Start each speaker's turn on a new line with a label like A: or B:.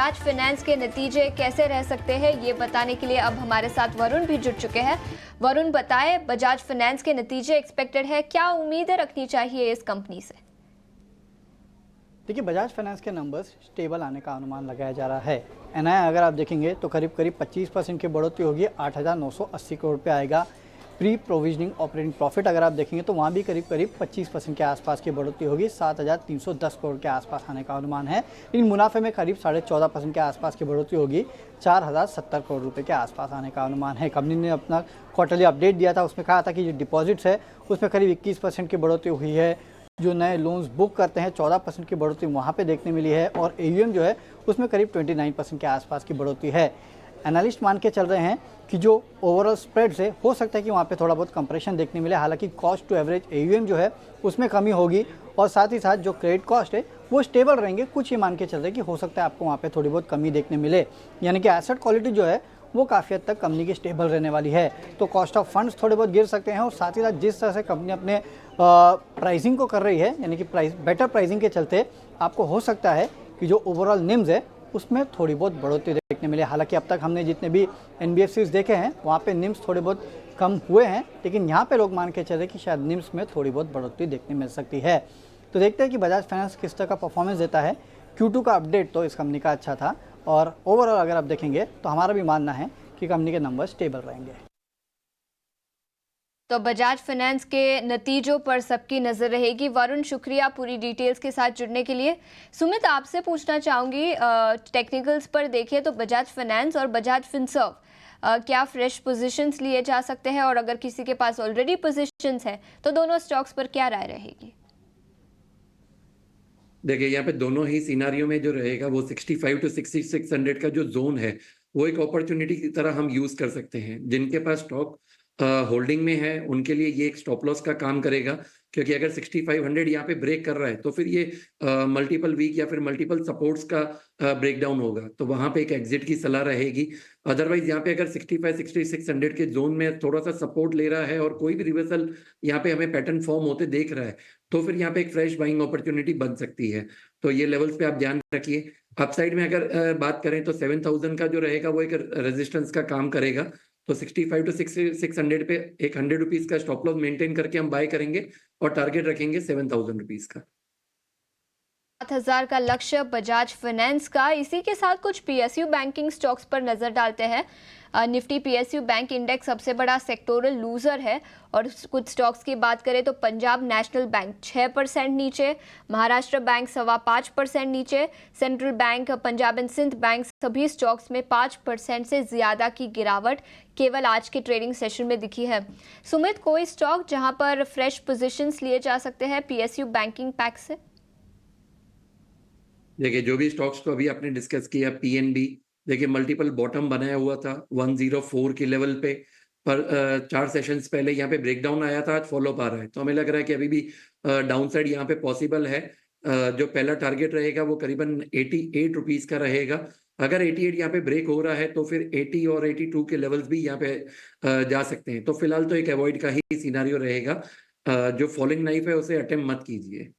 A: Bajaj finance के नतीजे कैसे रह सकते हैं, ये बताने के लिए अब हमारे साथ वरुण भी जुड़ चुके हैं। वरुण, बताएं, बजाज फाइनेंस के नतीजे एक्सपेक्टेड है, क्या उम्मीदें रखनी चाहिए इस कंपनी से?
B: देखिए, बजाज फाइनेंस के नंबर्स स्टेबल आने का अनुमान लगाया जा रहा है। एनआई अगर आप देखेंगे तो करीब 25% की बढ़ोतरी होगी, 8,980 करोड़ पे आएगा। प्री प्रोविजनिंग ऑपरेटिंग प्रॉफिट अगर आप देखेंगे तो वहाँ भी करीब 25% के आसपास की बढ़ोतरी होगी, 7,310 करोड़ के आसपास आने का अनुमान है। लेकिन मुनाफे में करीब 14.5% के आसपास की बढ़ोतरी होगी, 4,070 करोड़ रुपए के आसपास आने का अनुमान है। कंपनी ने अपना क्वार्टरली अपडेट दिया था, उसमें कहा था कि जो डिपॉजिट्स है उसमें करीब 21% की बढ़ोतरी हुई है। जो नए लोन्स बुक करते हैं 14% की बढ़ोतरी वहाँ पे देखने मिली है, और एयूएम जो है उसमें करीब 29% के आसपास की बढ़ोतरी है। एनालिस्ट मान के चल रहे हैं कि जो ओवरऑल स्प्रेड से हो सकता है कि वहाँ पे थोड़ा बहुत कंप्रेशन देखने मिले, हालांकि कॉस्ट टू एवरेज एयूएम जो है उसमें कमी होगी, और साथ ही साथ जो क्रेडिट कॉस्ट है वो स्टेबल रहेंगे। कुछ ही मान के चल रहे हैं कि हो सकता है आपको वहाँ पे थोड़ी बहुत कमी देखने मिले, यानी कि एसेट क्वालिटी जो है वो काफ़ी हद तक कंपनी की स्टेबल रहने वाली है। तो कॉस्ट ऑफ फंड्स थोड़े बहुत गिर सकते हैं, और साथ ही साथ जिस तरह से कंपनी अपने प्राइसिंग को कर रही है, यानी कि बेटर प्राइसिंग के चलते आपको हो सकता है कि जो ओवरऑल निम्स है उसमें थोड़ी बहुत बढ़ोतरी देखने मिले। हालांकि अब तक हमने जितने भी एनबीएफसीज देखे हैं वहाँ पे निम्स थोड़े बहुत कम हुए हैं, लेकिन यहाँ पे लोग मान के चले कि शायद निम्स में थोड़ी बहुत बढ़ोतरी देखने मिल सकती है। तो देखते हैं कि बजाज फाइनेंस किस तरह का परफॉर्मेंस देता है। Q2 का अपडेट तो इस कंपनी का अच्छा था, और ओवरऑल अगर आप देखेंगे तो हमारा भी मानना है कि कंपनी के नंबर स्टेबल रहेंगे।
A: तो बजाज फाइनेंस के नतीजों पर सबकी नजर रहेगी। वरुण, शुक्रिया पूरी डिटेल्स के साथ जुड़ने के लिए। सुमित, आपसे पूछना चाहूंगी, टेक्निकल्स पर देखें तो बजाज फाइनेंस और बजाज फिनसर्व क्या फ्रेश पोजीशंस लिए जा सकते हैं, और अगर किसी के पास ऑलरेडी पोजीशंस है तो दोनों स्टॉक्स पर क्या राय रहेगी?
C: देखिए, यहाँ पे दोनों ही सिनारियों में जो रहेगा वो 65 टू 6600 का जो जोन है वो एक अपॉर्चुनिटी की तरह हम यूज कर सकते हैं। जिनके पास स्टॉक होल्डिंग में है उनके लिए ये एक स्टॉप लॉस का काम करेगा, क्योंकि अगर 6500 यहाँ पे ब्रेक कर रहा है तो फिर ये मल्टीपल वीक या फिर मल्टीपल सपोर्ट्स का ब्रेकडाउन होगा, तो वहां पे एक एग्जिट की सलाह रहेगी। अदरवाइज यहाँ पे अगर 65-6600 के जोन में थोड़ा सा सपोर्ट ले रहा है और कोई भी रिवर्सल यहाँ पे हमें पैटर्न फॉर्म होते देख रहा है तो फिर यहाँ पे एक फ्रेश बाइंग अपॉर्चुनिटी बन सकती है। तो ये लेवल्स पे आप ध्यान रखिए। अपसाइड में अगर बात करें तो 7000 का जो रहेगा वो एक रेजिस्टेंस का काम करेगा, तो 65 टू 600 पे एक 100 रुपीज का स्टॉप लॉस मेंटेन करके हम बाय करेंगे और टारगेट रखेंगे 7000 रुपीज का।
A: 7,000 का लक्ष्य बजाज फाइनेंस का। इसी के साथ कुछ पीएसयू बैंकिंग स्टॉक्स पर नजर डालते हैं। निफ्टी पीएसयू बैंक इंडेक्स सबसे बड़ा सेक्टोरल लूजर है, और कुछ स्टॉक्स की बात करें तो पंजाब नेशनल बैंक 6% नीचे, महाराष्ट्र बैंक 5.25% नीचे, central bank, Punjab and Sindh bank सभी स्टॉक्स में 5% से ज्यादा की गिरावट केवल आज के ट्रेडिंग सेशन में दिखी है। सुमित, कोई स्टॉक जहां पर फ्रेश पोजीशंस लिए जा सकते हैं पीएसयू बैंकिंग पैक से?
C: देखिए, जो भी स्टॉक्स को अभी आपने डिस्कस किया, पीएनबी देखिए मल्टीपल बॉटम बनाया हुआ था 104 के लेवल पे, पर 4 सेशंस पहले यहाँ पे ब्रेकडाउन आया था, आज फॉलो अप आ रहा है, तो हमें लग रहा है कि अभी भी डाउन साइड यहाँ पे पॉसिबल है। जो पहला टारगेट रहेगा वो करीबन 88 रुपीज का रहेगा। अगर 88 यहाँ पे ब्रेक हो रहा है तो फिर 80 और 82 के लेवल्स भी यहाँ पे जा सकते हैं। तो फिलहाल तो एक अवॉइड का ही सिनारियो रहेगा। जो फॉलिंग नाइफ है उसे अटेम्प्ट मत कीजिए।